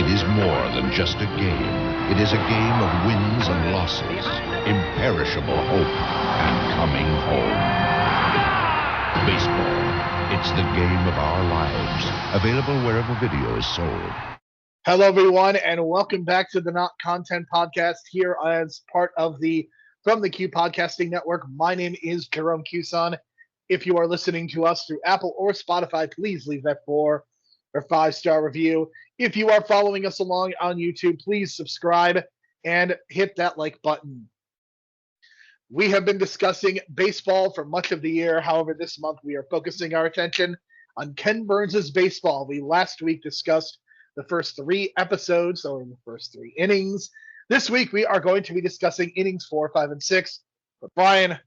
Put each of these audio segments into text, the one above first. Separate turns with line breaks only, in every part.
It is more than just a game. It is a game of wins and losses, imperishable hope, and coming home. Baseball. It's the game of our lives. Available wherever video is sold.
Hello, everyone, and welcome back to the Not Content Podcast here as part of the From the Q Podcasting Network. My name is Jerome Cuson. If you are listening to us through Apple or Spotify, please leave that 4 or 5-star review. If you are following us along on YouTube, please subscribe and hit that like button. We have been discussing baseball for much of the year. However, this month we are focusing our attention on Ken Burns' baseball. We last week discussed the first 3 episodes, or the first 3 innings. This week we are going to be discussing innings 4, 5, and 6. But Brian,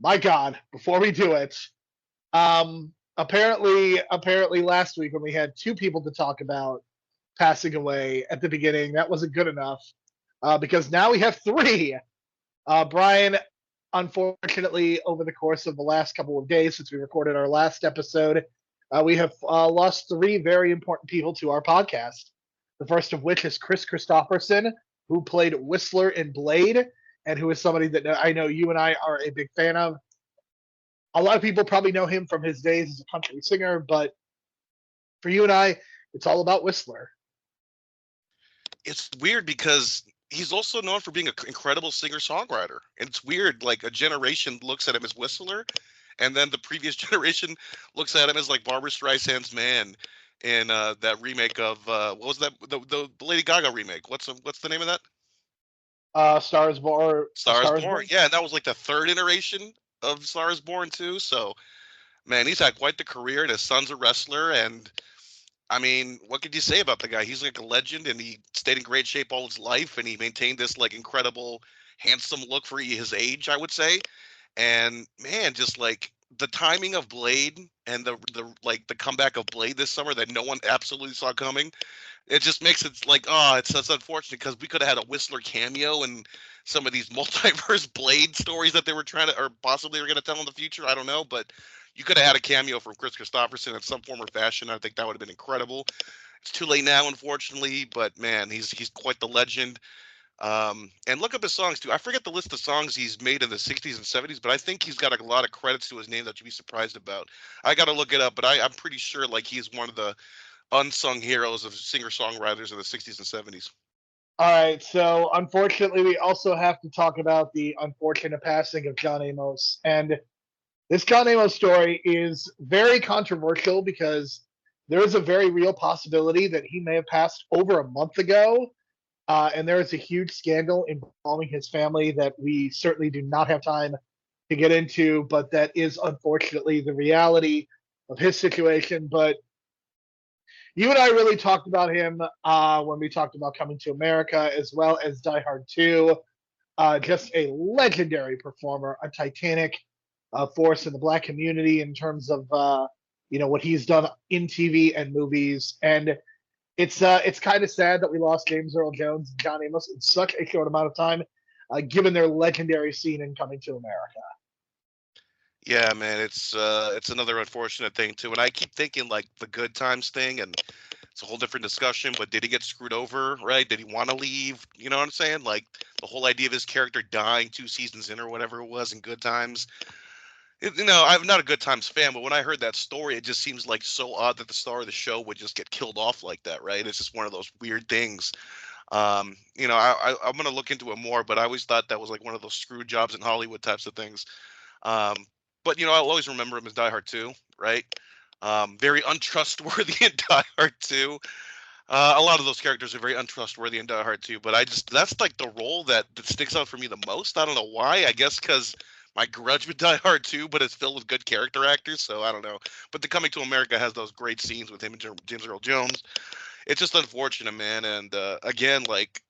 my God, before we do it, apparently last week when we had 2 people to talk about passing away at the beginning, that wasn't good enough because now we have 3. Brian, unfortunately, over the course of the last couple of days since we recorded our last episode, we have lost 3 very important people to our podcast. The first of which is Chris Christopherson, who played Whistler in Blade, and who is somebody that I know you and I are a big fan of. A lot of people probably know him from his days as a country singer, but for you and I, it's all about Whistler.
It's weird because he's also known for being an incredible singer-songwriter. And it's weird, like a generation looks at him as Whistler, and then the previous generation looks at him as like Barbra Streisand's man in that remake of what was that? The Lady Gaga remake. What's the name of that?
Star is Born.
Star is Born. Yeah, and that was like the 3rd iteration of Star is Born too. So, man, he's had quite the career, and his son's a wrestler. And I mean, what could you say about the guy? He's like a legend, and he stayed in great shape all his life, and he maintained this like incredible, handsome look for his age, I would say. And man, just like the timing of Blade and the comeback of Blade this summer that no one absolutely saw coming, it just makes it like, it's unfortunate because we could have had a Whistler cameo and some of these multiverse Blade stories that they were trying to, or possibly were going to tell in the future. I don't know, but you could have had a cameo from Chris Christopherson in some form or fashion. I think that would have been incredible. It's too late now, unfortunately, but man, he's quite the legend. And look up his songs too. I forget the list of songs he's made in the 60s and 70s, but I think he's got a lot of credits to his name that you'd be surprised about. I got to look it up, but I'm pretty sure like he's one of the unsung heroes of singer-songwriters in the 60s and 70s.
All right, so unfortunately, we also have to talk about the unfortunate passing of John Amos. And this John Amos story is very controversial because there is a very real possibility that he may have passed over a month ago. And there is a huge scandal involving his family that we certainly do not have time to get into, but that is unfortunately the reality of his situation. But you and I really talked about him when we talked about Coming to America, as well as Die Hard 2. Just a legendary performer, a titanic force in the Black community in terms of what he's done in TV and movies. And it's kind of sad that we lost James Earl Jones and John Amos in such a short amount of time, given their legendary scene in Coming to America.
Yeah, man, it's another unfortunate thing too. And I keep thinking like the Good Times thing, and it's a whole different discussion, but did he get screwed over, right? Did he want to leave? You know what I'm saying? Like the whole idea of his character dying 2 seasons in or whatever it was in Good Times. I'm not a Good Times fan, but when I heard that story, it just seems like so odd that the star of the show would just get killed off like that, right? It's just one of those weird things. I'm going to look into it more, but I always thought that was like one of those screw jobs in Hollywood types of things. But, I'll always remember him as Die Hard 2, right? Very untrustworthy in Die Hard 2. A lot of those characters are very untrustworthy in Die Hard 2, but that's like the role that sticks out for me the most. I don't know why. I guess because my grudge with Die Hard 2, but it's filled with good character actors, so I don't know. But the Coming to America has those great scenes with him and James Earl Jones. It's just unfortunate, man. And again, like,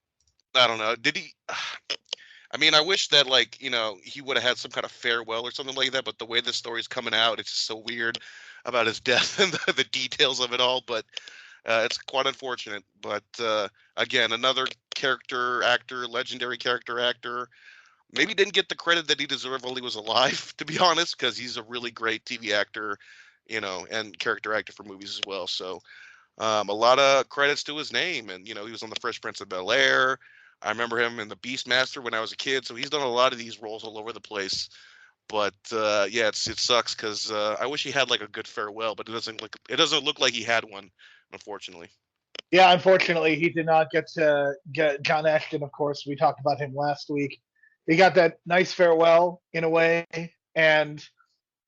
I don't know. Did he... I mean, I wish that, like, he would have had some kind of farewell or something like that, but the way this story's coming out, it's just so weird about his death and the details of it all, but it's quite unfortunate. But, again, another character actor, legendary character actor, maybe didn't get the credit that he deserved while he was alive, to be honest, because he's a really great TV actor, and character actor for movies as well. So, A lot of credits to his name, and he was on the Fresh Prince of Bel-Air. I remember him in the Beastmaster when I was a kid, so he's done a lot of these roles all over the place. But yeah, it sucks because I wish he had like a good farewell, but it doesn't look like he had one, unfortunately.
Yeah, unfortunately, he did not get to get John Ashton. Of course, we talked about him last week. He got that nice farewell in a way, and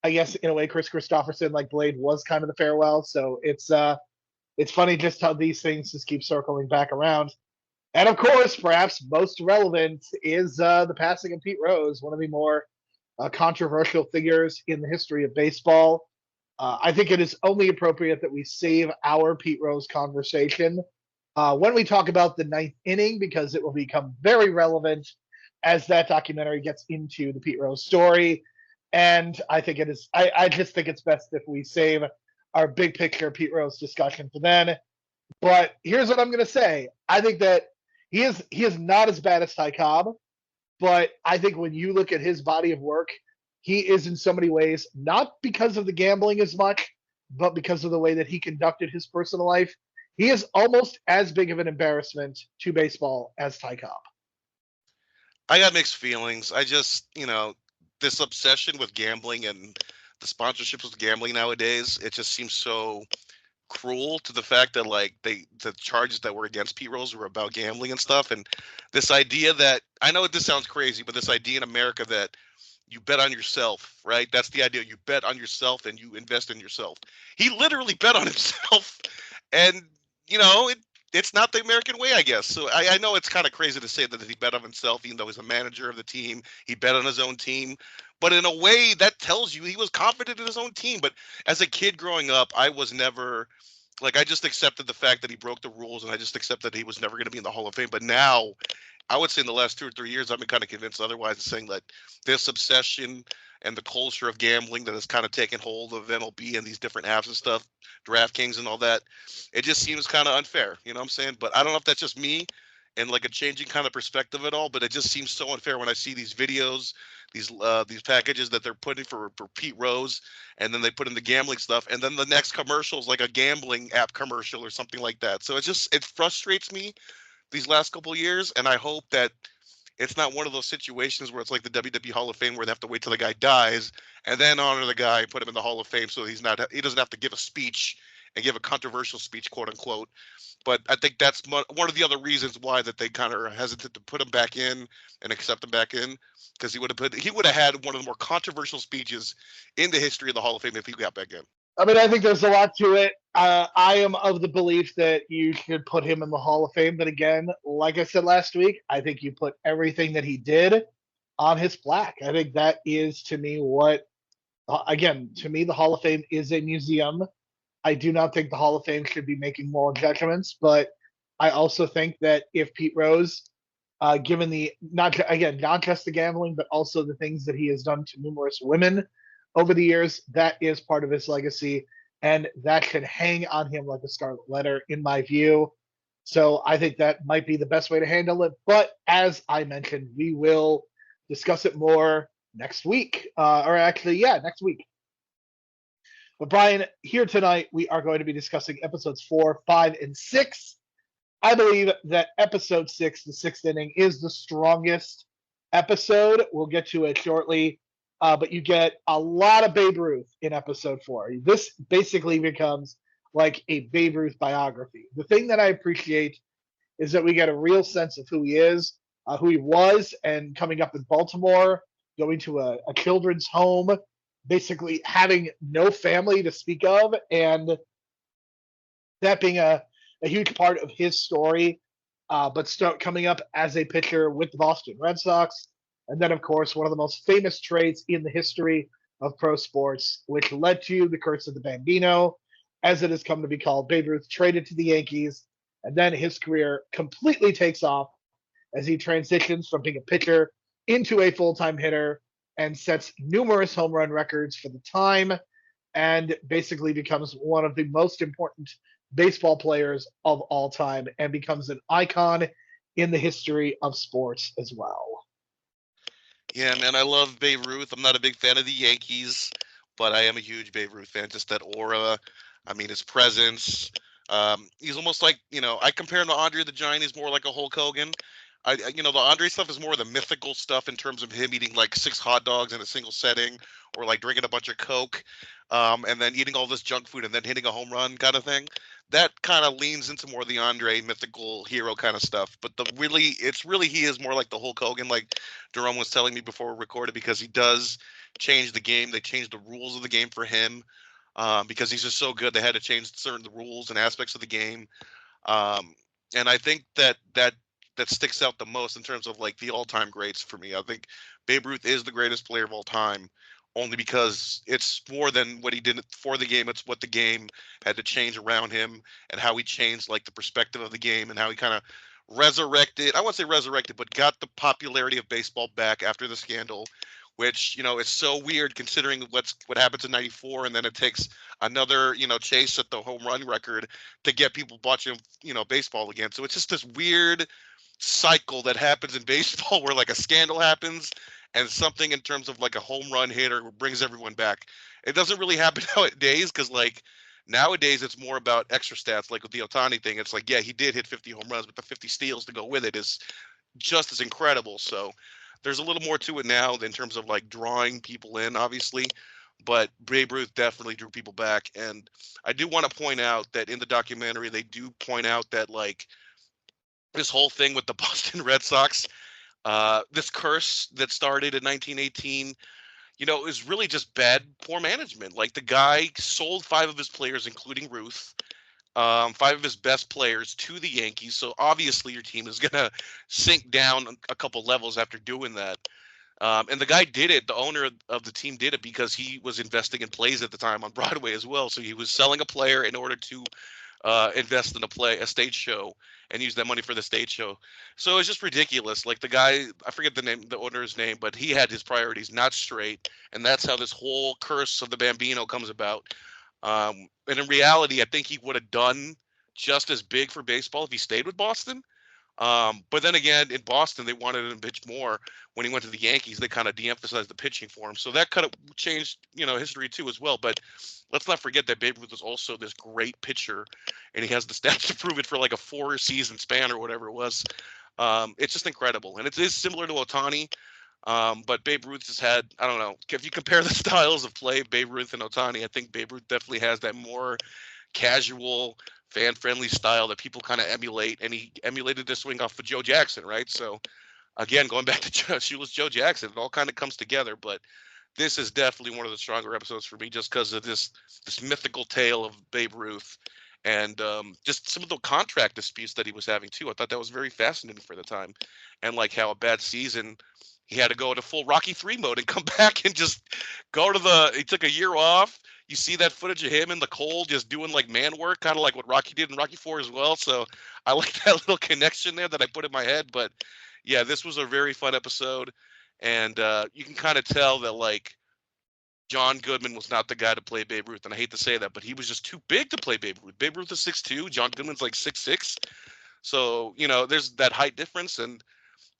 I guess in a way, Chris Christopherson, like Blade, was kind of the farewell. So it's funny just how these things just keep circling back around. And of course, perhaps most relevant is the passing of Pete Rose, one of the more controversial figures in the history of baseball. I think it is only appropriate that we save our Pete Rose conversation when we talk about the ninth inning, because it will become very relevant as that documentary gets into the Pete Rose story. And I think it is, I just think it's best if we save our big picture Pete Rose discussion for then. But here's what I'm going to say. I think that he is not as bad as Ty Cobb, but I think when you look at his body of work, he is in so many ways, not because of the gambling as much, but because of the way that he conducted his personal life. He is almost as big of an embarrassment to baseball as Ty Cobb.
I got mixed feelings. I just, this obsession with gambling and the sponsorships with gambling nowadays, it just seems so cruel to the fact that like the charges that were against Pete Rose were about gambling and stuff, and this idea that I know this sounds crazy, but this idea in America that you bet on yourself, right? That's the idea. You bet on yourself and you invest in yourself. He literally bet on himself, and it's not the American way, I guess. So I know it's kind of crazy to say that he bet on himself, even though he's a manager of the team. He bet on his own team, but in a way that tells you he was confident in his own team. But as a kid growing up, I was never like, I just accepted the fact that he broke the rules, and I just accepted he was never going to be in the Hall of Fame. But now, I would say in the last 2 or 3 years, I've been kind of convinced otherwise, saying that this obsession and the culture of gambling that has kind of taken hold of MLB and these different apps and stuff, DraftKings and all that, it just seems kind of unfair. You know what I'm saying? But I don't know if that's just me and like a changing kind of perspective at all. But it just seems so unfair when I see these videos, these packages that they're putting for Pete Rose, and then they put in the gambling stuff, and then the next commercial is like a gambling app commercial or something like that. So it frustrates me these last couple of years, and I hope that it's not one of those situations where it's like the WWE Hall of Fame where they have to wait till the guy dies and then honor the guy and put him in the Hall of Fame so he doesn't have to give a speech and give a controversial speech, quote unquote. But I think that's one of the other reasons why that they kind of are hesitant to put him back in and accept him back in, because he would have had one of the more controversial speeches in the history of the Hall of Fame if he got back in.
I mean, I think there's a lot to it. I am of the belief that you should put him in the Hall of Fame. But again, like I said last week, I think you put everything that he did on his plaque. I think that is, to me, to me, the Hall of Fame is a museum. I do not think the Hall of Fame should be making moral judgments, but I also think that if Pete Rose, given the not just the gambling, but also the things that he has done to numerous women over the years, that is part of his legacy, and that should hang on him like a scarlet letter, in my view. So I think that might be the best way to handle it. But as I mentioned, we will discuss it more next week, next week. But Brian, here tonight, we are going to be discussing episodes 4, 5, and 6. I believe that episode 6, the sixth inning, is the strongest episode. We'll get to it shortly. But you get a lot of Babe Ruth in episode 4. This basically becomes like a Babe Ruth biography. The thing that I appreciate is that we get a real sense of who he is, who he was, and coming up in Baltimore, going to a children's home, basically having no family to speak of, and that being a huge part of his story, but coming up as a pitcher with the Boston Red Sox. And then, of course, one of the most famous trades in the history of pro sports, which led to the curse of the Bambino, as it has come to be called. Babe Ruth traded to the Yankees, and then his career completely takes off as he transitions from being a pitcher into a full-time hitter and sets numerous home run records for the time, and basically becomes one of the most important baseball players of all time and becomes an icon in the history of sports as well.
Yeah, man, I love Babe Ruth. I'm not a big fan of the Yankees, but I am a huge Babe Ruth fan. Just that aura. I mean, his presence. He's almost like, I compare him to Andre the Giant. He's more like a Hulk Hogan. The Andre stuff is more the mythical stuff in terms of him eating like 6 hot dogs in a single setting, or like drinking a bunch of Coke, and then eating all this junk food and then hitting a home run kind of thing. That kind of leans into more the Andre mythical hero kind of stuff. But he is more like the Hulk Hogan, like Jerome was telling me before we recorded, because he does change the game. They changed the rules of the game for him, because he's just so good. They had to change certain rules and aspects of the game. Um, and I think that sticks out the most in terms of like the all-time greats for me. I think Babe Ruth is the greatest player of all time, only because it's more than what he did for the game. It's what the game had to change around him, and how he changed like the perspective of the game, and how he kind of resurrected, I won't say resurrected, but got the popularity of baseball back after the scandal, which, it's so weird considering what happens in 94, and then it takes another, chase at the home run record to get people watching, baseball again. So it's just this weird cycle that happens in baseball where like a scandal happens and something in terms of like a home run hitter brings everyone back. It doesn't really happen nowadays, because like nowadays it's more about extra stats, like with the Ohtani thing. It's like, yeah, he did hit 50 home runs, but the 50 steals to go with it is just as incredible. So there's a little more to it now in terms of like drawing people in, obviously. But Babe Ruth definitely drew people back. And I do want to point out that in the documentary, they do point out that like this whole thing with the Boston Red Sox, this curse that started in 1918, is really just poor management. Like the guy sold 5 of his players, including Ruth, 5 of his best players, to the Yankees. So obviously your team is going to sink down a couple levels after doing that. And the guy did it. The owner of the team did it because he was investing in plays at the time on Broadway as well. So he was selling a player in order to invest in a stage show, and use that money for the stage show. So it's just ridiculous. Like the guy, I forget the owner's name, but he had his priorities not straight, and that's how this whole curse of the Bambino comes about. And in reality, I think he would have done just as big for baseball if he stayed with Boston. But then again, in Boston, they wanted him to pitch more. When he went to the Yankees, they kind of de-emphasized the pitching for him. So that kind of changed, history too as well. But let's not forget that Babe Ruth was also this great pitcher, and he has the stats to prove it for like a 4-season span or whatever it was. It's just incredible. And it is similar to Ohtani. But Babe Ruth has had, I don't know, if you compare the styles of play, Babe Ruth and Ohtani, I think Babe Ruth definitely has that more casual, fan-friendly style that people kind of emulate, and he emulated this swing off of Joe Jackson, right? So, again, going back to Shoeless Joe Jackson, it all kind of comes together, but this is definitely one of the stronger episodes for me just because of this mythical tale of Babe Ruth, and just some of the contract disputes that he was having, too. I thought that was very fascinating for the time, and like how a bad season, he had to go into full Rocky 3 mode and come back and just he took a year off. You see that footage of him in the cold just doing like man work, kind of like what Rocky did in Rocky 4 as well. So I like that little connection there that I put in my head. But yeah, this was a very fun episode. And you can kind of tell that like John Goodman was not the guy to play Babe Ruth. And I hate to say that, but he was just too big to play Babe Ruth. Babe Ruth is 6'2". John Goodman's like 6'6". So, there's that height difference. And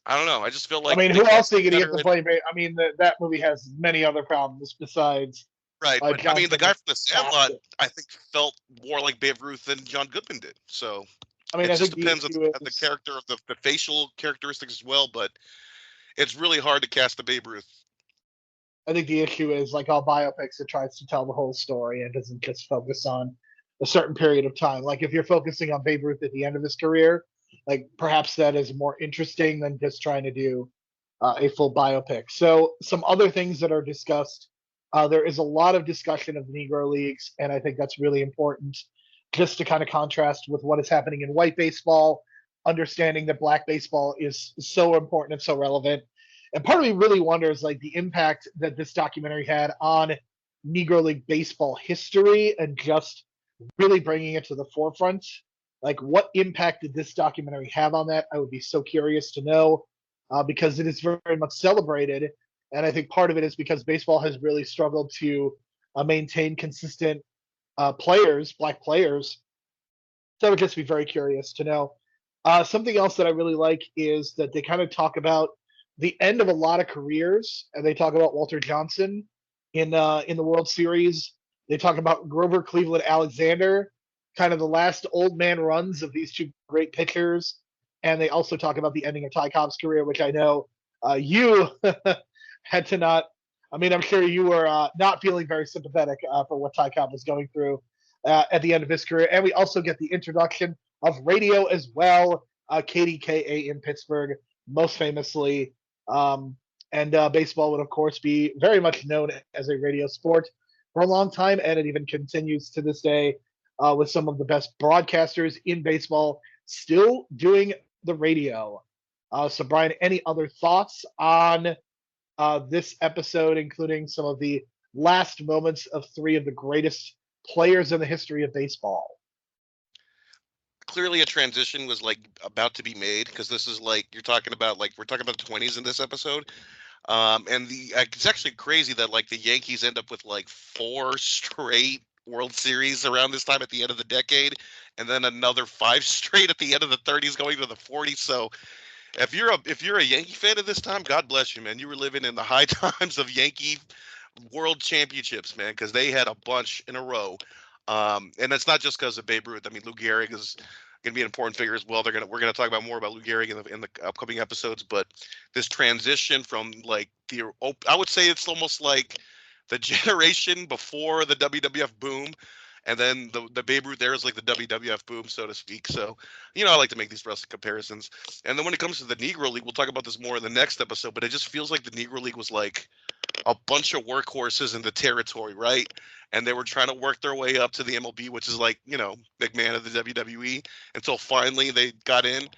I don't know. I just feel like,
I mean, who else are you going to get to play? I mean, that movie has many other problems besides.
Right, but I mean, the guy from The Sandlot, I think, felt more like Babe Ruth than John Goodman did. So,
I mean,
it just depends on the character of the facial characteristics as well. But it's really hard to cast the Babe Ruth.
I think the issue is like all biopics, it tries to tell the whole story and doesn't just focus on a certain period of time. Like if you're focusing on Babe Ruth at the end of his career, like perhaps that is more interesting than just trying to do a full biopic. So some other things that are discussed. There is a lot of discussion of Negro leagues, and I think that's really important just to kind of contrast with what is happening in white baseball, understanding that black baseball is so important and so relevant. And part of me really wonders like the impact that this documentary had on Negro League baseball history and just really bringing it to the forefront. Like what impact did this documentary have on that? I would be so curious to know because it is very, very much celebrated. And I think part of it is because baseball has really struggled to maintain consistent players, black players. So I would just be very curious to know. Something else that I really like is that they kind of talk about the end of a lot of careers, and they talk about Walter Johnson in the World Series. They talk about Grover Cleveland Alexander kind of the last old man runs of these two great pitchers. And they also talk about the ending of Ty Cobb's career, which I know you had to not. I mean, I'm sure you were not feeling very sympathetic for what Ty Cobb was going through at the end of his career. And we also get the introduction of radio as well. KDKA in Pittsburgh, most famously. And baseball would, of course, be very much known as a radio sport for a long time. And it even continues to this day with some of the best broadcasters in baseball still doing the radio. So, Brian, any other thoughts on this episode, including some of the last moments of three of the greatest players in the history of baseball?
Clearly a transition was like about to be made, because this is like, you're talking about, like, we're talking about the 20s in this episode. And it's actually crazy that like the Yankees end up with like 4 straight World Series around this time at the end of the decade, and then another 5 straight at the end of the 30s going to the 40s. So if you're a Yankee fan at this time, God bless you, man. You were living in the high times of Yankee World Championships, man, because they had a bunch in a row. And it's not just because of Babe Ruth. I mean, Lou Gehrig is going to be an important figure as well. We're going to talk about more about Lou Gehrig in the upcoming episodes. But this transition from like I would say it's almost like the generation before the WWF boom, and then the Babe Ruth era is like the WWF boom, so to speak. So, I like to make these wrestling comparisons. And then when it comes to the Negro League, we'll talk about this more in the next episode. But it just feels like the Negro League was like a bunch of workhorses in the territory, right? And they were trying to work their way up to the MLB, which is like, McMahon of the WWE, until finally they got in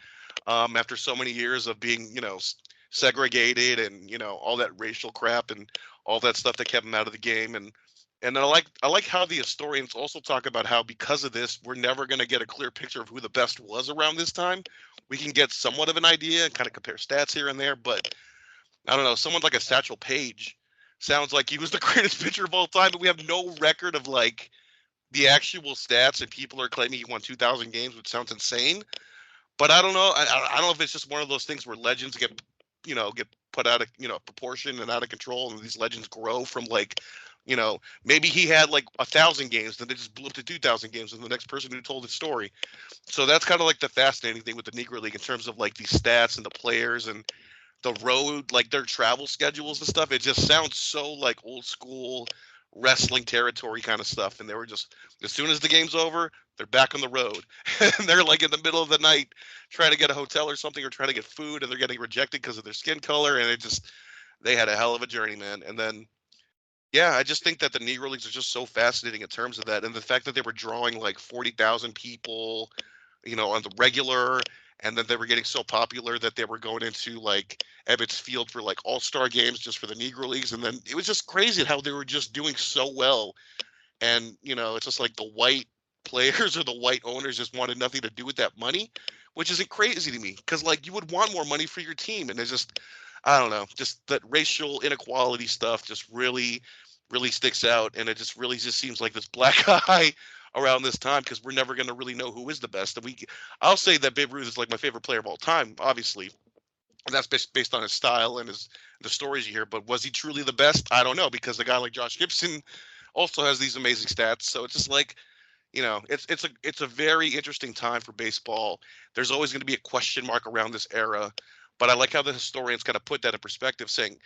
after so many years of being, segregated and, all that racial crap and all that stuff that kept them out of the game. And I like how the historians also talk about how because of this, we're never going to get a clear picture of who the best was around this time. We can get somewhat of an idea and kind of compare stats here and there, but I don't know, someone like a Satchel Paige sounds like he was the greatest pitcher of all time, but we have no record of like the actual stats, and people are claiming he won 2,000 games, which sounds insane. But I don't know. I don't know if it's just one of those things where legends get put out of proportion and out of control, and these legends grow from like, maybe he had like 1,000 games, then they just blew up to 2,000 games, and the next person who told his story. So that's kind of like the fascinating thing with the Negro League in terms of like these stats and the players and the road, like their travel schedules and stuff. It just sounds so like old school wrestling territory kind of stuff. And they were just, as soon as the game's over, they're back on the road and they're like in the middle of the night trying to get a hotel or something, or trying to get food, and they're getting rejected because of their skin color. And they had a hell of a journey, man. And then, yeah, I just think that the Negro Leagues are just so fascinating in terms of that. And the fact that they were drawing like 40,000 people, on the regular, and then they were getting so popular that they were going into like Ebbets Field for like all-star games just for the Negro Leagues. And then it was just crazy how they were just doing so well. And, it's just like the white players or the white owners just wanted nothing to do with that money, which isn't crazy to me, because like you would want more money for your team. And it's just, I don't know, just that racial inequality stuff just really, really sticks out. And it just really just seems like this black eye around this time, because we're never going to really know who is the best. And I'll say that Babe Ruth is like my favorite player of all time, obviously. And that's based on his style and the stories you hear. But was he truly the best? I don't know, because a guy like Josh Gibson also has these amazing stats. So it's just like, it's a very interesting time for baseball. There's always going to be a question mark around this era. But I like how the historians kind of put that in perspective, saying,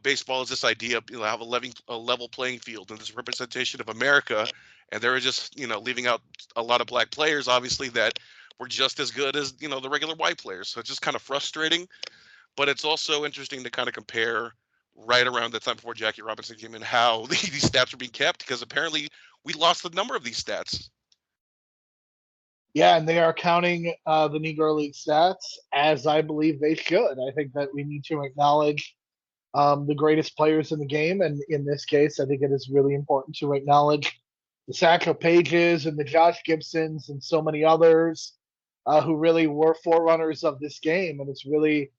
baseball is this idea of have a level playing field and this representation of America, and they were just leaving out a lot of black players, obviously, that were just as good as the regular white players. So it's just kind of frustrating, but it's also interesting to kind of compare right around the time before Jackie Robinson came in how these stats were being kept, because apparently we lost the number of these stats.
Yeah, and they are counting the Negro League stats, as I believe they should. I think that we need to acknowledge the greatest players in the game. And in this case, I think it is really important to acknowledge the Satchel Pages and the Josh Gibsons and so many others who really were forerunners of this game. And it's really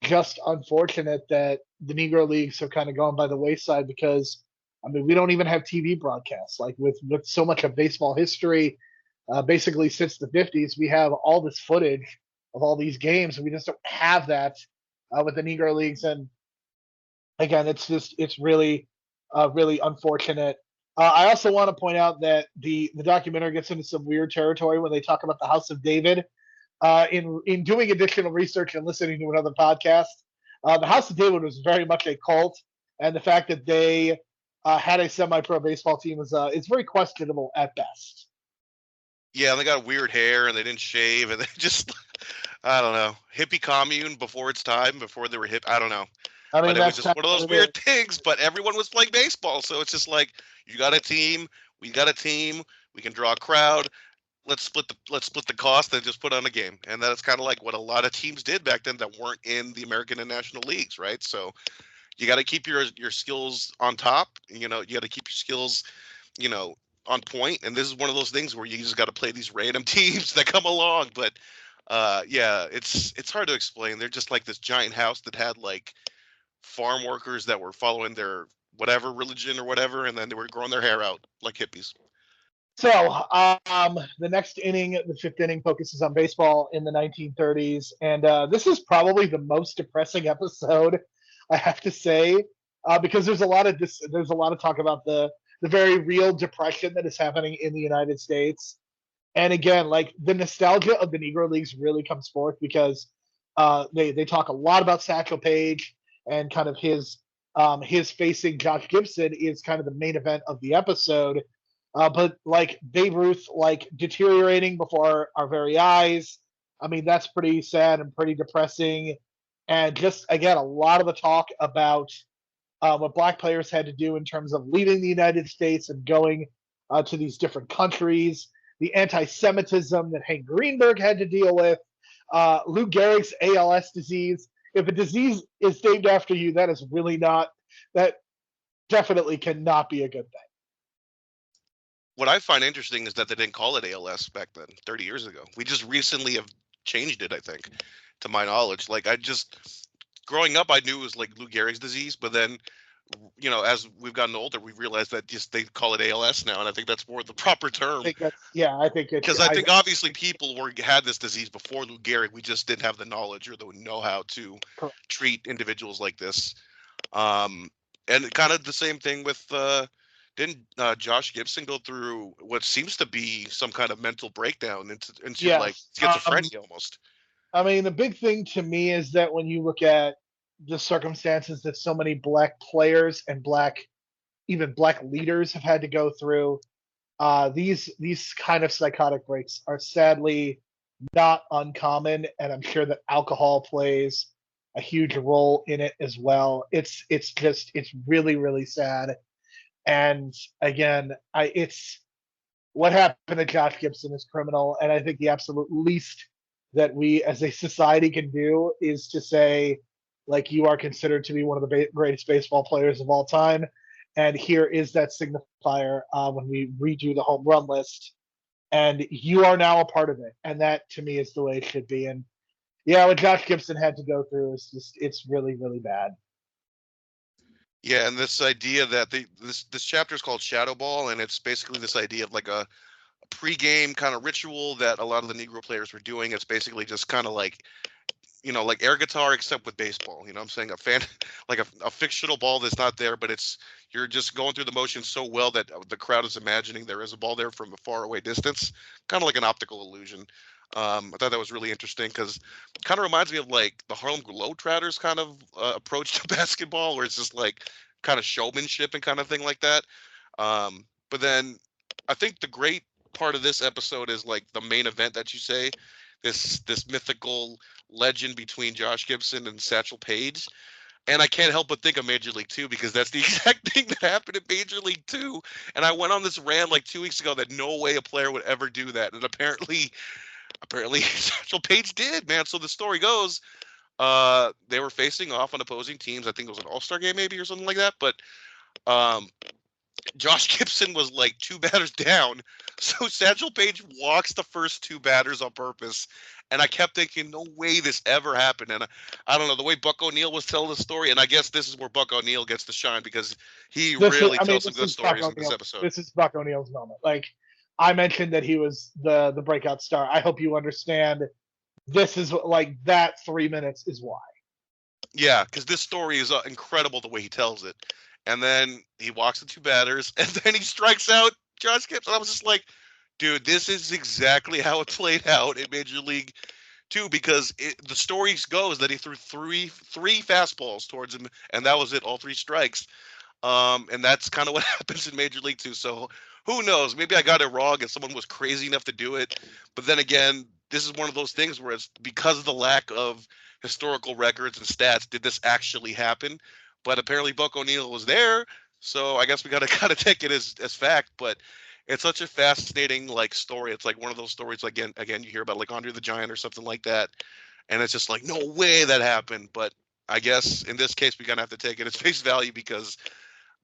just unfortunate that the Negro Leagues have kind of gone by the wayside, because, I mean, we don't even have TV broadcasts. Like with so much of baseball history, basically since the 50s, we have all this footage of all these games, and we just don't have that with the Negro Leagues. And again, it's really, really unfortunate I also want to point out that the documentary gets into some weird territory when they talk about the House of David. In doing additional research and listening to another podcast, the House of David was very much a cult, and the fact that they had a semi-pro baseball team is very questionable at best.
Yeah, they got weird hair and they didn't shave and they just, I don't know, hippie commune before its time, before they were hip. I don't know.
I mean,
But it was
that's
just
kind
one of
of
those
what it
weird
is.
things. But everyone was playing baseball, so it's just like you got a team, we got a team, we can draw a crowd. Let's split the cost and just put on a game, and that's kind of like what a lot of teams did back then that weren't in the American and National Leagues, right? So you got to keep your skills on top. You know, you got to keep your skills, you know, on point. And this is one of those things where you just got to play these random teams that come along. But yeah, it's hard to explain. They're just like this giant house that had like farm workers that were following their whatever religion or whatever, and then they were growing their hair out like hippies.
So, the next inning, the fifth inning, focuses on baseball in the 1930s, and this is probably the most depressing episode, I have to say, because there's a lot of talk about the very real depression that is happening in the United States, and again, like the nostalgia of the Negro Leagues really comes forth because they talk a lot about Satchel Paige and kind of his facing Josh Gibson is kind of the main event of the episode. But like Babe Ruth, like deteriorating before our very eyes. I mean, that's pretty sad and pretty depressing. And just again, a lot of the talk about what black players had to do in terms of leaving the United States and going to these different countries, the anti-Semitism that Hank Greenberg had to deal with, Lou Gehrig's ALS disease. If a disease is named after you, that is really not, that definitely cannot be a good thing.
What I find interesting is that they didn't call it ALS back then, 30 years ago. We just recently have changed it, I think, to my knowledge. Like growing up, I knew it was like Lou Gehrig's disease, but then, you know, as we've gotten older, we realized that just they call it ALS now, and I think that's more the proper term.
I think it's
Because I think obviously people had this disease before Lou Gehrig. We just didn't have the knowledge or the know-how to
correct.
treat individuals like this. And kind of the same thing with didn't Josh Gibson go through what seems to be some kind of mental breakdown into
Yes.
like schizophrenia almost?
I mean, the big thing to me is that when you look at the circumstances that so many black players and even black leaders have had to go through, these kind of psychotic breaks are sadly not uncommon, and I'm sure that alcohol plays a huge role in it as well. It's really really sad, and again, it's what happened to Josh Gibson is criminal, and I think the absolute least that we as a society can do is to say, like, you are considered to be one of the greatest baseball players of all time, and here is that signifier when we redo the home run list, and you are now a part of it, and that to me is the way it should be. And yeah, what Josh Gibson had to go through is it's really really bad.
Yeah, and this idea that this chapter is called Shadow Ball, and it's basically this idea of like a pregame kind of ritual that a lot of the Negro players were doing. It's basically just kind of like, you know, like air guitar except with baseball. You know what I'm saying? Like a fictional ball that's not there, but you're just going through the motions so well that the crowd is imagining there is a ball there from a far away distance, kind of like an optical illusion. I thought that was really interesting because it kind of reminds me of like the Harlem Globetrotters kind of approach to basketball, where it's just like kind of showmanship and kind of thing like that. But then I think the great part of this episode is like the main event that you say, this mythical legend between Josh Gibson and Satchel Paige. And I can't help but think of Major League 2 because that's the exact thing that happened in Major League 2. And I went on this rant like 2 weeks ago that no way a player would ever do that. And apparently Satchel Paige did, man. So the story goes, they were facing off on opposing teams. I think it was an All-Star game maybe or something like that. But Josh Gibson was like 2 batters down. So Satchel Paige walks the first 2 batters on purpose. And I kept thinking, no way this ever happened. And I don't know, the way Buck O'Neil was telling the story, and I guess this is where Buck O'Neil gets to shine because he really tells some good stories in this episode.
This is Buck O'Neil's moment. Like, I mentioned that he was the breakout star. I hope you understand this is like that 3 minutes is why.
Yeah, because this story is incredible the way he tells it. and then he walks the 2 batters, and then he strikes out Josh Gibson. I was just like, dude, this is exactly how it played out in Major League Two, because the story goes that he threw three fastballs towards him, and that was it, all 3 strikes. And that's kind of what happens in Major League Two. So who knows? Maybe I got it wrong and someone was crazy enough to do it. But then again, this is one of those things where it's because of the lack of historical records and stats, did this actually happen? But apparently Buck O'Neil was there, so I guess we gotta kind of take it as fact. But it's such a fascinating story. It's like one of those stories again you hear about like Andre the Giant or something like that, and it's just like no way that happened. But I guess in this case we're gonna have to take it as face value because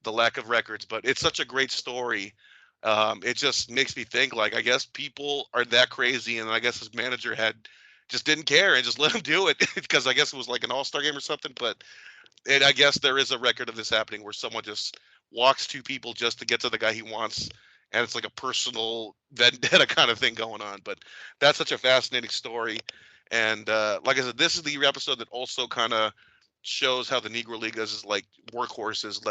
the lack of records. But it's such a great story. It just makes me think I guess people are that crazy, and I guess his manager just didn't care and just let him do it because I guess it was like an all-star game or something. But I guess there is a record of this happening where someone just walks 2 people just to get to the guy he wants, and it's like a personal vendetta kind of thing going on. But that's such a fascinating story. And like I said, this is the episode that also kind of shows how the Negro League is like workhorses,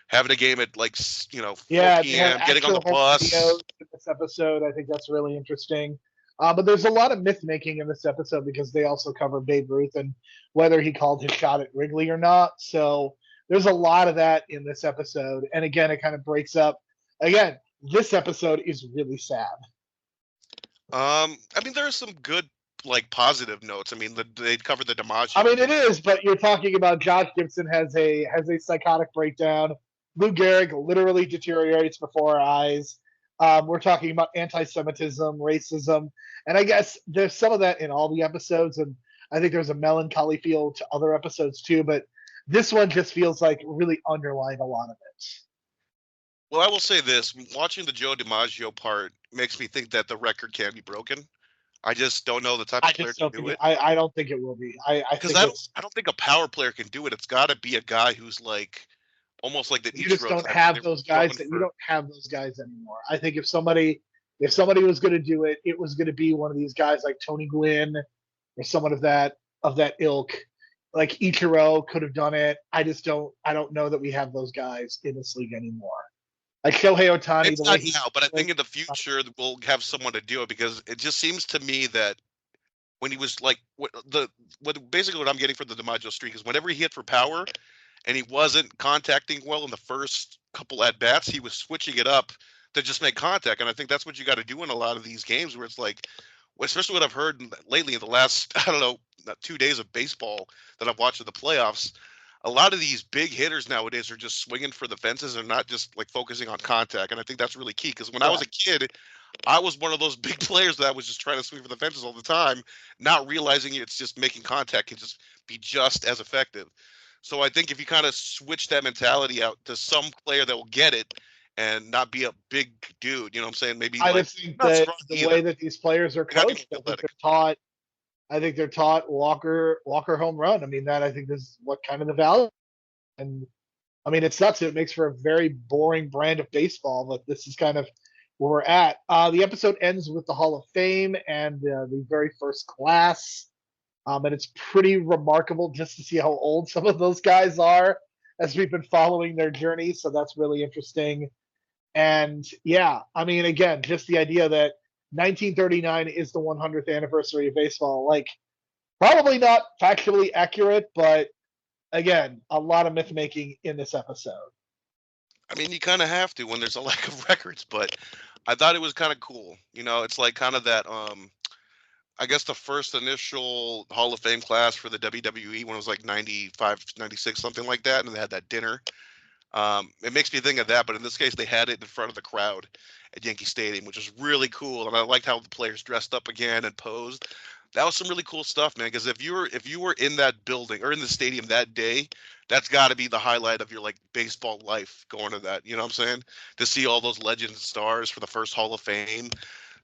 having a game at 4 p.m., getting on the bus.
In this episode, I think that's really interesting. But there's a lot of myth making in this episode because they also cover Babe Ruth and whether he called his shot at Wrigley or not. So there's a lot of that in this episode. And again, it kind of breaks up. Again, this episode is really sad.
I mean, there are some good positive notes. I mean, they covered the DiMaggio.
I mean, it is, but you're talking about Josh Gibson has a psychotic breakdown. Lou Gehrig literally deteriorates before our eyes. We're talking about anti-Semitism, racism, and I guess there's some of that in all the episodes, and I think there's a melancholy feel to other episodes too, but this one just feels like really underlying a lot of it.
Well, I will say this. Watching the Joe DiMaggio part makes me think that the record can be broken. I just don't know the type of player to do it.
I don't think it will be. I
don't think a power player can do it. It's got to be a guy who's almost like the.
You just don't have those guys. You don't have those guys anymore. I think if somebody was going to do it, it was going to be one of these guys like Tony Gwynn or someone of that ilk. Like Ichiro could have done it. I don't know that we have those guys in this league anymore. Like Shohei Ohtani.
It's not now, but I think in the future we'll have someone to do it because it just seems to me that when he was basically what I'm getting from the DiMaggio streak is whenever he hit for power and he wasn't contacting well in the first couple at bats, he was switching it up to just make contact. And I think that's what you got to do in a lot of these games where it's especially what I've heard lately in the last, 2 days of baseball that I've watched in the playoffs. A lot of these big hitters nowadays are just swinging for the fences and not just focusing on contact. And I think that's really key because when I was a kid, I was one of those big players that was just trying to swing for the fences all the time, not realizing it's just making contact can just be just as effective. So I think if you kind of switch that mentality out to some player that will get it and not be a big dude, you know what I'm saying? Maybe
I would think that the way that these players are coached, I think they're taught Walker home run. I mean, that I think is what kind of the value. And I mean, it sucks. It makes for a very boring brand of baseball, but this is kind of where we're at. The episode ends with the Hall of Fame and the very first class. And it's pretty remarkable just to see how old some of those guys are as we've been following their journey. So that's really interesting. And yeah, I mean, again, just the idea that 1939 is the 100th anniversary of baseball. Probably not factually accurate, but again, a lot of myth making in this episode.
I mean, you kind of have to when there's a lack of records, but I thought it was kind of cool. It's kind of that, I guess the first initial Hall of Fame class for the WWE when it was 95, 96, something like that. And they had that dinner. It makes me think of that, but in this case, they had it in front of the crowd at Yankee Stadium, which was really cool. And I liked how the players dressed up again and posed. That was some really cool stuff, man. Because if you were in that building or in the stadium that day, that's got to be the highlight of your baseball life going to that. You know what I'm saying? To see all those legends and stars for the first Hall of Fame.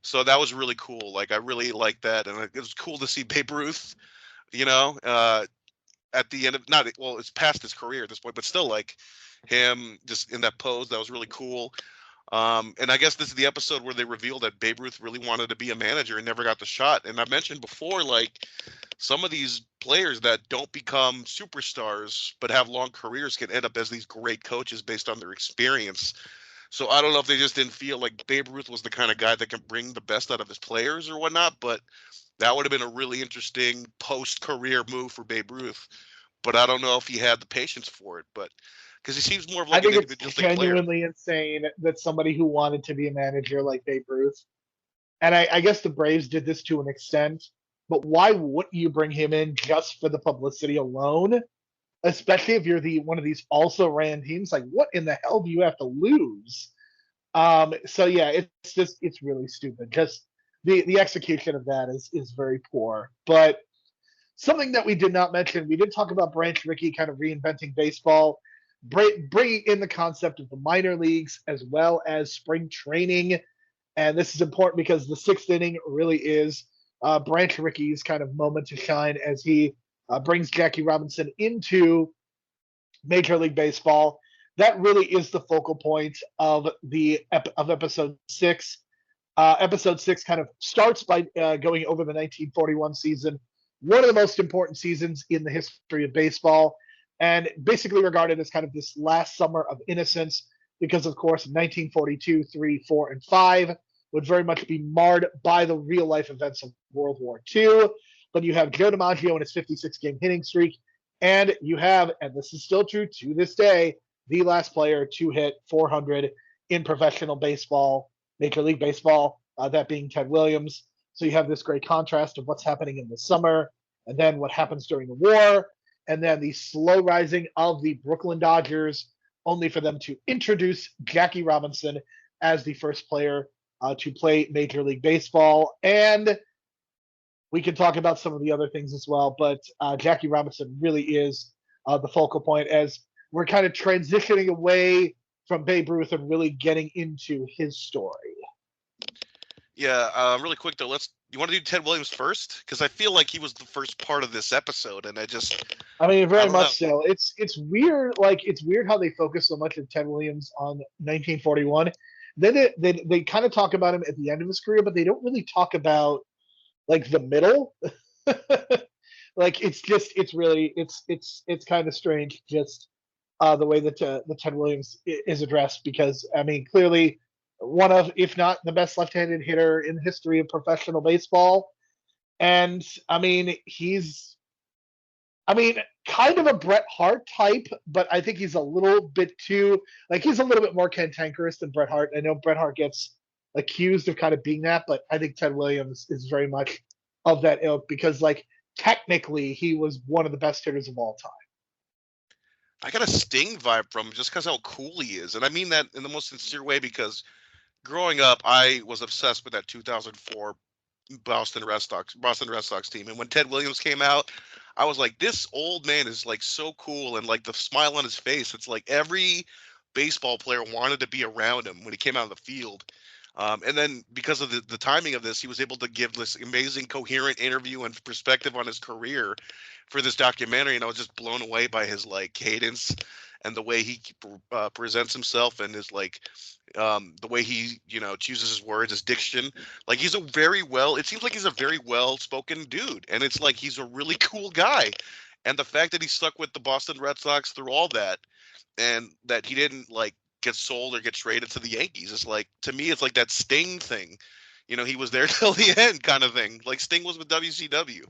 So that was really cool. I really liked that, and it was cool to see Babe Ruth. At the end of it's past his career at this point, but still him just in that pose. That was really cool. And I guess this is the episode where they revealed that Babe Ruth really wanted to be a manager and never got the shot. And I mentioned before, some of these players that don't become superstars but have long careers can end up as these great coaches based on their experience. So I don't know if they just didn't feel like Babe Ruth was the kind of guy that can bring the best out of his players or whatnot, but that would have been a really interesting post-career move for Babe Ruth. But I don't know if he had the patience for it, but because he seems more of
I
like an
think it's
individualistic player.
genuinely insane that somebody who wanted to be a manager like Babe Ruth, and I guess the Braves did this to an extent, but why wouldn't you bring him in just for the publicity alone? Especially if you're the one of these also ran teams. Like, what in the hell do you have to lose? So yeah, it's really stupid. Just the execution of that is very poor. But something that we did not mention, we did talk about Branch Rickey kind of reinventing baseball, bringing in the concept of the minor leagues as well as spring training. And this is important because the sixth inning really is Branch Rickey's kind of moment to shine as he brings Jackie Robinson into Major League Baseball. That really is the focal point of of episode 6. Episode 6 kind of starts by going over the 1941 season, one of the most important seasons in the history of baseball, and basically regarded as kind of this last summer of innocence, because of course 1942, 3, 4, and 5 would very much be marred by the real life events of World War II. But you have Joe DiMaggio and his 56 game hitting streak, and you have, and this is still true to this day, the last player to hit 400 in professional baseball, Major League Baseball, that being Ted Williams. So you have this great contrast of what's happening in the summer and then what happens during the war, and then the slow rising of the Brooklyn Dodgers, only for them to introduce Jackie Robinson as the first player to play Major League Baseball. And we can talk about some of the other things as well, but Jackie Robinson really is the focal point as we're kind of transitioning away from Babe Ruth and really getting into his story.
Yeah, really quick though, you want to do Ted Williams first? Because I feel like he was the first part of this episode, and
I mean, very
I don't know.
much so. It's weird, like it's weird how they focus so much of Ted Williams on 1941. Then they kind of talk about him at the end of his career, but they don't really talk about like the middle. Like it's really it's kind of strange just the way that the Ted Williams is addressed, because I mean clearly one of, if not the best left-handed hitter in the history of professional baseball, and I mean kind of a Bret Hart type, but I think he's a little bit too, like he's a little bit more cantankerous than Bret Hart. I know Bret Hart gets accused of kind of being that, but I think Ted Williams is very much of that ilk because like technically he was one of the best hitters of all time.
I got a Sting vibe from him just because how cool he is, and I mean that in the most sincere way because growing up, I was obsessed with that 2004 Boston Red Sox team, and when Ted Williams came out, I was like, this old man is like so cool, and like the smile on his face, it's like every baseball player wanted to be around him when he came out of the field. And then because of the timing of this, he was able to give this amazing coherent interview and perspective on his career for this documentary, and I was just blown away by his like cadence and the way he presents himself and his like the way he chooses his words, his diction. Like it seems like he's a very well spoken dude, and it's like he's a really cool guy. And the fact that he stuck with the Boston Red Sox through all that, and that he didn't like get sold or get traded to the Yankees, is like, to me it's like that Sting thing. He was there till the end kind of thing. Like Sting was with WCW.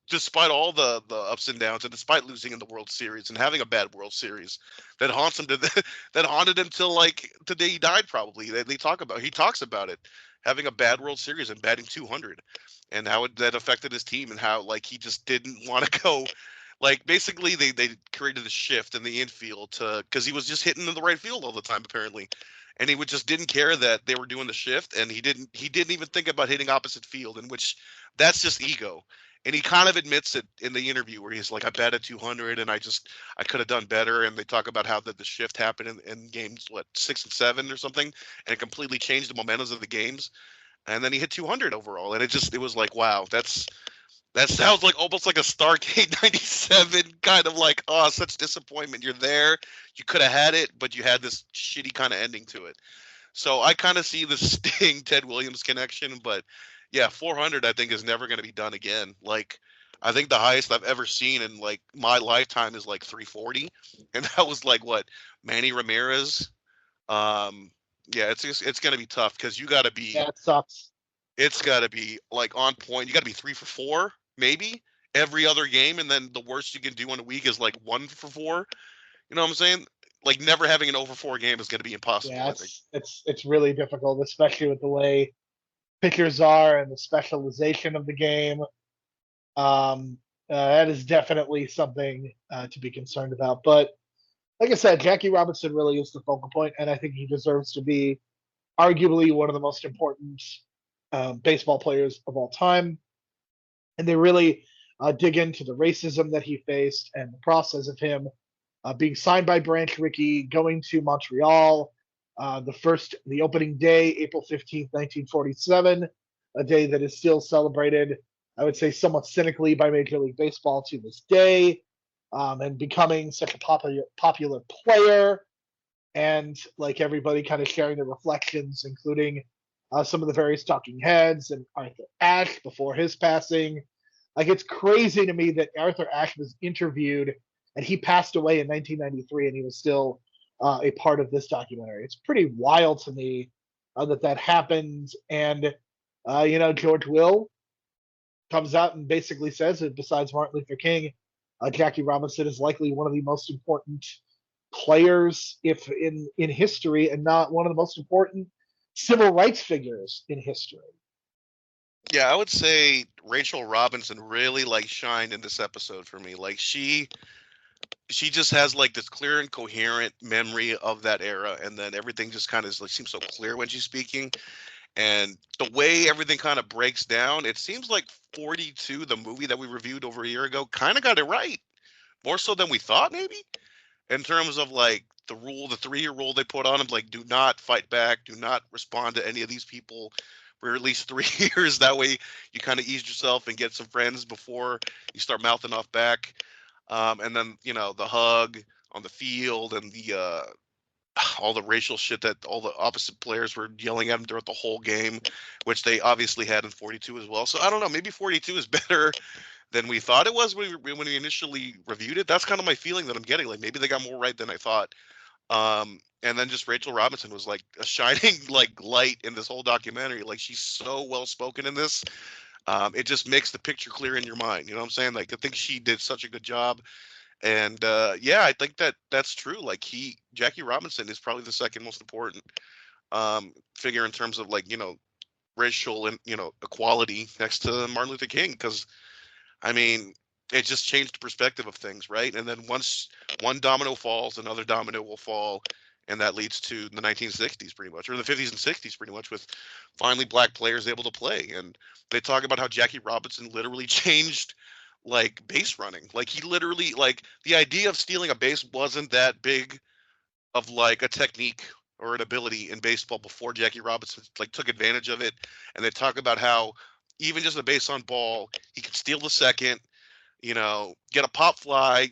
Despite all the ups and downs, and despite losing in the World Series and having a bad World Series that haunts him that haunted him till like the day he died, probably. He talks about it, having a bad World Series and batting 200, and how that affected his team, and how like he just didn't want to go. Like basically they created a shift in the infield because he was just hitting in the right field all the time apparently, and he just didn't care that they were doing the shift, and he didn't even think about hitting opposite field, in which that's just ego. And he kind of admits it in the interview where he's like, I batted 200 and I could have done better. And they talk about how the shift happened in games, 6 and 7 or something, and it completely changed the momentum of the games. And then he hit 200 overall. And it was like, wow, that sounds like almost like a Stargate 97 kind of like, oh, such disappointment. You're there. You could have had it, but you had this shitty kind of ending to it. So I kind of see the Sting Ted Williams connection, but yeah, 400 I think is never going to be done again. Like, I think the highest I've ever seen in like my lifetime is like 340, and that was like what Manny Ramirez. Um, yeah, it's gonna be tough because you got to be.
Yeah, it sucks.
It's got to be like on point. You got to be 3 for 4 maybe every other game, and then the worst you can do in a week is like 1 for 4. You know what I'm saying? Like never having an over 4 game is going to be impossible.
Yeah,
I think.
it's really difficult, especially with the way pitchers are and the specialization of the game. That is definitely something to be concerned about. But like I said, Jackie Robinson really is the focal point, and I think he deserves to be arguably one of the most important baseball players of all time. And they really dig into the racism that he faced and the process of him being signed by Branch Rickey, going to Montreal, the opening day, April 15th, 1947, a day that is still celebrated, I would say, somewhat cynically by Major League Baseball to this day, and becoming such a popular player. And like everybody kind of sharing their reflections, including some of the various talking heads and Arthur Ashe before his passing. Like, it's crazy to me that Arthur Ashe was interviewed and he passed away in 1993 and he was still a part of this documentary. It's pretty wild to me that happened. And, George Will comes out and basically says that besides Martin Luther King, Jackie Robinson is likely one of the most important players if in history, and not one of the most important civil rights figures in history.
Yeah, I would say Rachel Robinson really like shined in this episode for me. Like she just has like this clear and coherent memory of that era, and then everything just kind of like seems so clear when she's speaking. And the way everything kind of breaks down, it seems like 42, the movie that we reviewed over a year ago, kind of got it right. More so than we thought, maybe, in terms of like the 3-year rule they put on him, like do not fight back, do not respond to any of these people for at least 3 years. That way you kind of ease yourself and get some friends before you start mouthing off back. And then, the hug on the field and the all the racial shit that all the opposite players were yelling at him throughout the whole game, which they obviously had in 42 as well. So I don't know, maybe 42 is better than we thought it was when we initially reviewed it. That's kind of my feeling that I'm getting. Like maybe they got more right than I thought. And then just Rachel Robinson was like a shining like light in this whole documentary. Like she's so well spoken in this. It just makes the picture clear in your mind. You know what I'm saying? Like I think she did such a good job. And yeah, I think that's true. Like Jackie Robinson is probably the second most important figure in terms of like, racial and, equality next to Martin Luther King. Because I mean, it just changed the perspective of things, right? And then once one domino falls, another domino will fall, and that leads to the 1960s pretty much, or the 50s and 60s pretty much, with finally black players able to play. And they talk about how Jackie Robinson literally changed like base running. Like he literally, like the idea of stealing a base wasn't that big of like a technique or an ability in baseball before Jackie Robinson like took advantage of it. And they talk about how even just a base on ball, he could steal the second, get a pop fly,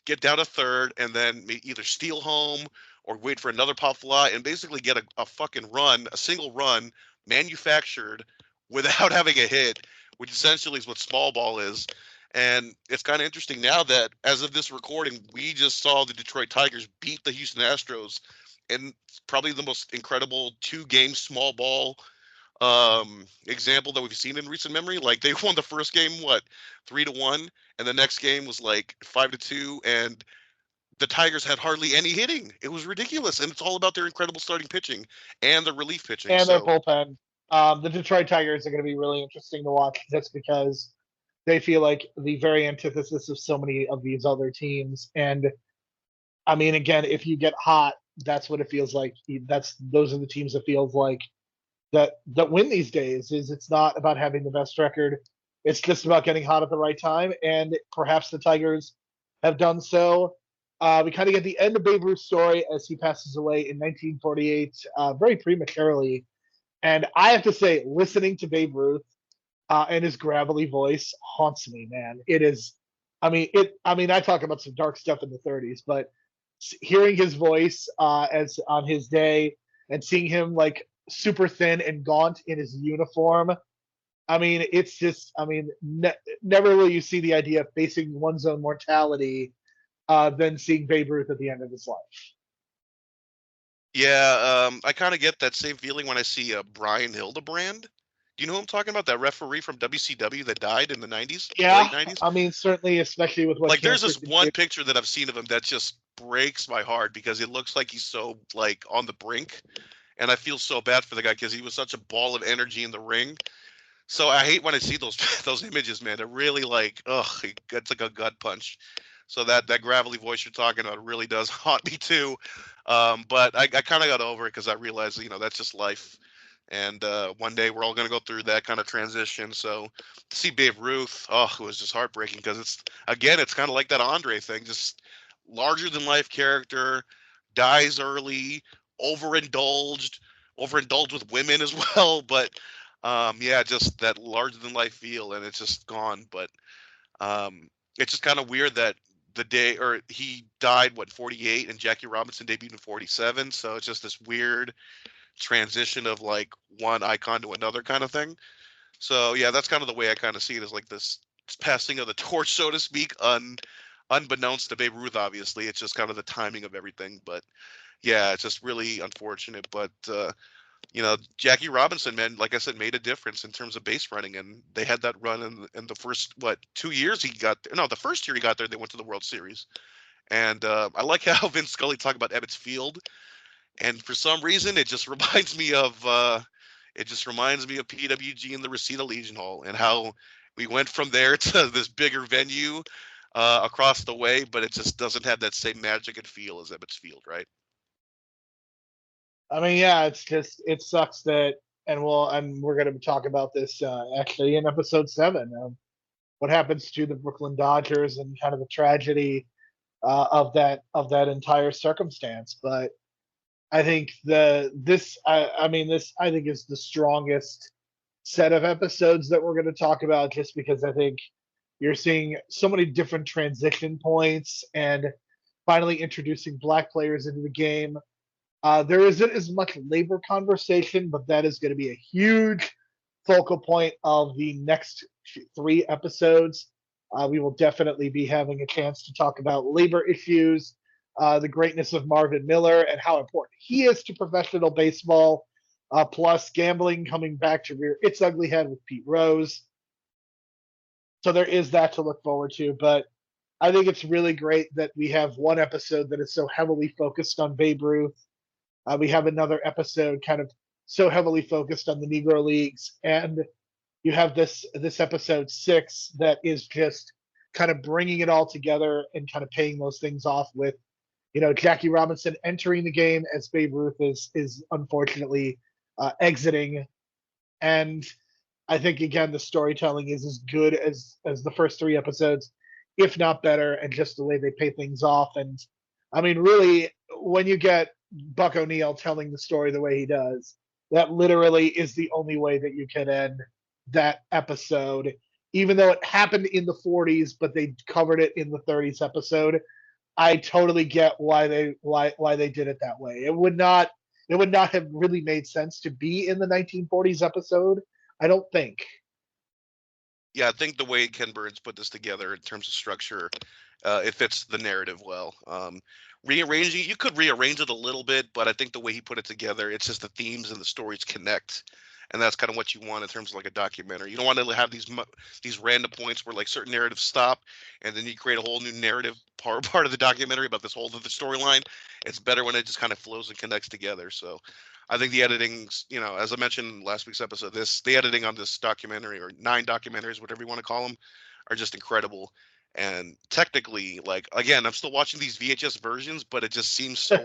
get down to third, and then either steal home or wait for another pop fly and basically get a fucking run, a single run manufactured without having a hit, which essentially is what small ball is. And it's kind of interesting now that as of this recording, we just saw the Detroit Tigers beat the Houston Astros in probably the most incredible 2-game small ball example that we've seen in recent memory. Like they won the first game 3-1, and the next game was like 5-2, and the Tigers had hardly any hitting. It was ridiculous, and it's all about their incredible starting pitching and the relief pitching
And their bullpen. The Detroit Tigers are going to be really interesting to watch just because they feel like the very antithesis of so many of these other teams. And I mean, again, if you get hot, that's what it feels like. Those are the teams that feels like that win these days. Is it's not about having the best record. It's just about getting hot at the right time. And perhaps the Tigers have done so. We kind of get the end of Babe Ruth's story as he passes away in 1948, very prematurely. And I have to say, listening to Babe Ruth and his gravelly voice haunts me, man. It is, I talk about some dark stuff in the 30s, but hearing his voice as on his day and seeing him like super thin and gaunt in his uniform, I mean, it's just, I mean, never will you see the idea of facing one's own mortality than seeing Babe Ruth at the end of his life.
Yeah, I kind of get that same feeling when I see Brian Hildebrand. Do you know who I'm talking about? That referee from WCW that died in the 90s,
Yeah,
late 90s?
I mean, certainly, especially with what
Like, there's
cancer
this
can
one
do.
picture that I've seen of him that just breaks my heart because it looks like he's so, like, on the brink. And I feel so bad for the guy because he was such a ball of energy in the ring. So I hate when I see those those images, man. It really, like, ugh, it's like a gut punch. So that gravelly voice you're talking about really does haunt me too. But I kind of got over it because I realized, that's just life. And one day we're all going to go through that kind of transition. So to see Babe Ruth, oh, it was just heartbreaking because it's kind of like that Andre thing, just larger than life character, dies early, overindulged, overindulged with women as well. But yeah, just that larger than life feel, and it's just gone. But um, it's just kind of weird that the day, or he died, what, 48, and Jackie Robinson debuted in 47. So it's just this weird transition of like one icon to another kind of thing. So yeah, that's kind of the way I kind of see it, as like this passing of the torch, so to speak, unbeknownst to Babe Ruth. Obviously, it's just kind of the timing of everything. But yeah, it's just really unfortunate. But Jackie Robinson, man, like I said, made a difference in terms of base running, and they had that run in the first, 2 years he got there. No, the first year he got there, they went to the World Series. And I like how Vince Scully talked about Ebbets Field, and for some reason, it just reminds me of PWG and the Reseda Legion Hall, and how we went from there to this bigger venue across the way, but it just doesn't have that same magic and feel as Ebbets Field, right?
I mean, yeah, it's just it sucks that, and we're going to talk about this actually in episode 7. What happens to the Brooklyn Dodgers and kind of the tragedy of that entire circumstance. But I think this I think is the strongest set of episodes that we're going to talk about, just because I think you're seeing so many different transition points and finally introducing black players into the game. There isn't as much labor conversation, but that is going to be a huge focal point of the next 3 episodes. We will definitely be having a chance to talk about labor issues, the greatness of Marvin Miller, and how important he is to professional baseball, plus gambling coming back to rear its ugly head with Pete Rose. So there is that to look forward to. But I think it's really great that we have one episode that is so heavily focused on Babe Ruth. We have another episode kind of so heavily focused on the Negro Leagues, and you have this episode 6 that is just kind of bringing it all together and kind of paying those things off with, Jackie Robinson entering the game as Babe Ruth is unfortunately exiting. And I think again the storytelling is as good as the first 3 episodes, if not better, and just the way they pay things off. And I mean, really, when you get Buck O'Neill telling the story the way he does, that literally is the only way that you can end that episode. Even though it happened in the 40s, but they covered it in the 30s episode, I totally get why they did it that way. It would not have really made sense to be in the 1940s episode, I don't think.
Yeah, I think the way Ken Burns put this together in terms of structure, it fits the narrative well. Rearranging, you could rearrange it a little bit, but I think the way he put it together, it's just the themes and the stories connect, and that's kind of what you want in terms of like a documentary. You don't want to have these random points where like certain narratives stop, and then you create a whole new narrative part of the documentary about this whole other storyline. It's better when it just kind of flows and connects together. So I think the editing's, as I mentioned in last week's episode, the editing on this documentary, or 9 documentaries, whatever you want to call them, are just incredible. And technically, like, again, I'm still watching these VHS versions, but it just seems so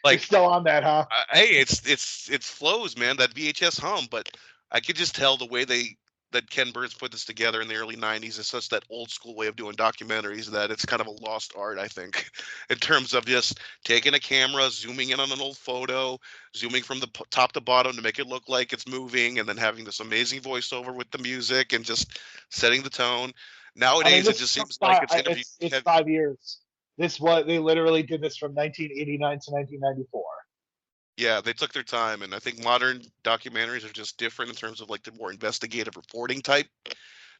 You're still on that, huh?
hey, it flows, man. That VHS hum, but I could just tell the way that Ken Burns put this together in the early 90s is such that old school way of doing documentaries that it's kind of a lost art, I think, in terms of just taking a camera, zooming in on an old photo, zooming from the top to bottom to make it look like it's moving, and then having this amazing voiceover with the music and just setting the tone.
I mean,
Nowadays, it
this
just
is
seems like it's interview
it's
heavy.
5 years. They literally did this from 1989 to 1994.
Yeah, they took their time, and I think modern documentaries are just different in terms of like the more investigative reporting type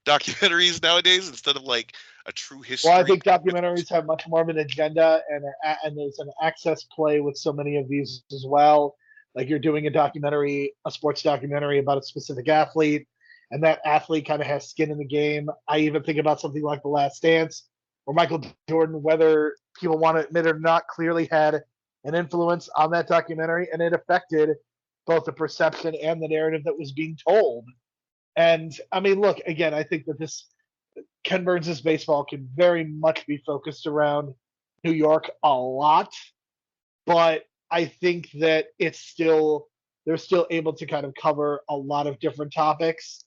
documentaries nowadays instead of like a true
Well, I
history.
think documentaries have much more of an agenda, and there's an access play with so many of these as well. Like you're doing a sports documentary about a specific athlete, and that athlete kind of has skin in the game. I even think about something like The Last Dance, where Michael Jordan, whether people want to admit it or not, clearly had an influence on that documentary, and it affected both the perception and the narrative that was being told. And I mean, look, again, I think that this Ken Burns' baseball can very much be focused around New York a lot, but I think that they're still able to kind of cover a lot of different topics.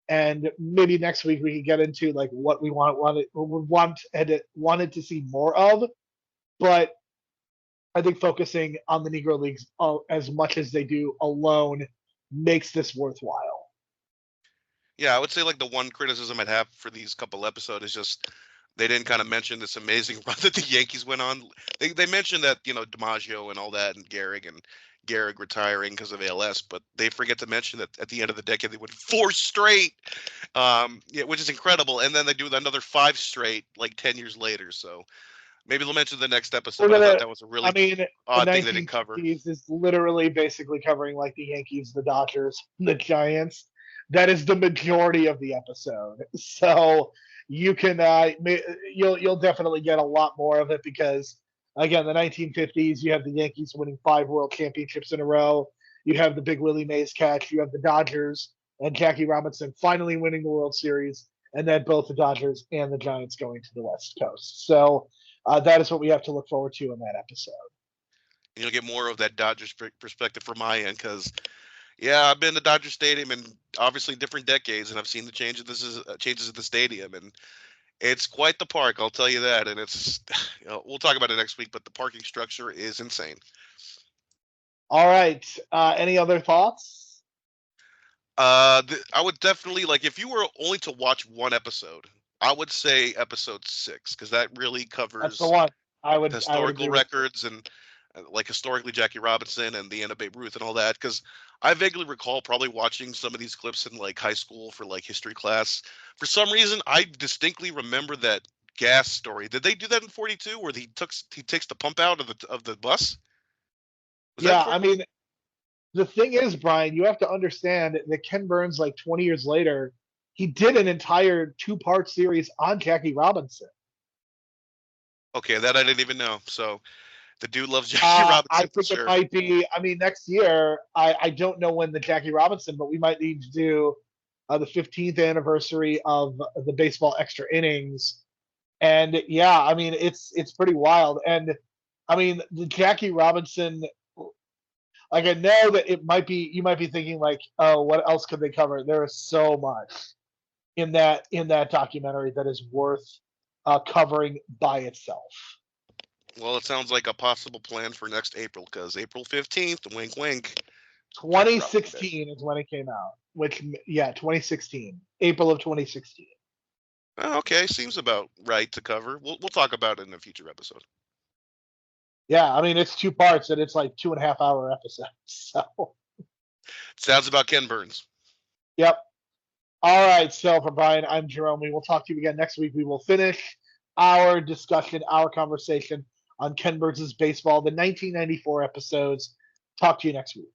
And maybe next week we can get into like what we wanted to see more of. But I think focusing on the Negro Leagues as much as they do alone makes this worthwhile.
Yeah, I would say like the one criticism I'd have for these couple episodes is just they didn't kind of mention this amazing run that the Yankees went on. They mentioned that DiMaggio and all that and Gehrig retiring because of ALS, but they forget to mention that at the end of the decade they went four straight, yeah, which is incredible. And then they do another five straight like 10 years later. So maybe they'll mention the next episode.
We're
But I thought
gonna.
that was a
I
really
mean, the
odd thing they didn't cover.
1950s is literally basically covering like the Yankees, the Dodgers, the Giants. That is the majority of the episode. So you can you'll definitely get a lot more of it because again, the 1950s, you have the Yankees winning 5 World Championships in a row. You have the Big Willie Mays catch. You have the Dodgers and Jackie Robinson finally winning the World Series, and then both the Dodgers and the Giants going to the West Coast. So that is what we have to look forward to in that episode.
You'll get more of that Dodgers perspective from my end because, yeah, I've been to Dodger Stadium in obviously different decades, and I've seen the changes at the stadium, and it's quite the park, I'll tell you that. And it's, we'll talk about it next week, but the parking structure is insane.
All right. Any other thoughts?
I would definitely like if you were only to watch one episode, I would say episode 6 because that really
That's the
covers
one. I would
historical
agree with you.
records and like historically Jackie Robinson and the end of Babe Ruth and all that. Because I vaguely recall probably watching some of these clips in like high school for like history class. For some reason, I distinctly remember that gas story. Did they do that in 42 where he takes the pump out of the bus? Was that in
Yeah,
40?
I mean, the thing is, Brian, you have to understand that Ken Burns, like 20 years later, he did an entire 2-part series on Jackie Robinson.
Okay, that I didn't even know. So the dude loves Jackie
I
Robinson for
think it
sure.
might be. I mean, next year, I don't know when the Jackie Robinson, but we might need to do the 15th anniversary of the baseball extra innings. And yeah, I mean, it's pretty wild. And I mean, the Jackie Robinson, like I know that you might be thinking like, oh, what else could they cover? There is so much in that documentary that is worth covering by itself.
Well, it sounds like a possible plan for next April because April 15th, wink, wink.
2016 is when it came out. Which, yeah, 2016, April of 2016.
Oh, okay, seems about right to cover. We'll talk about it in a future episode.
Yeah, I mean it's 2 parts and it's like 2.5 hour episodes. So
Sounds about Ken Burns.
yep. All right. So for Brian, I'm Jerome. We will talk to you again next week. We will finish our discussion, our conversation on Ken Burns' baseball, the 1994 episodes. Talk to you next week.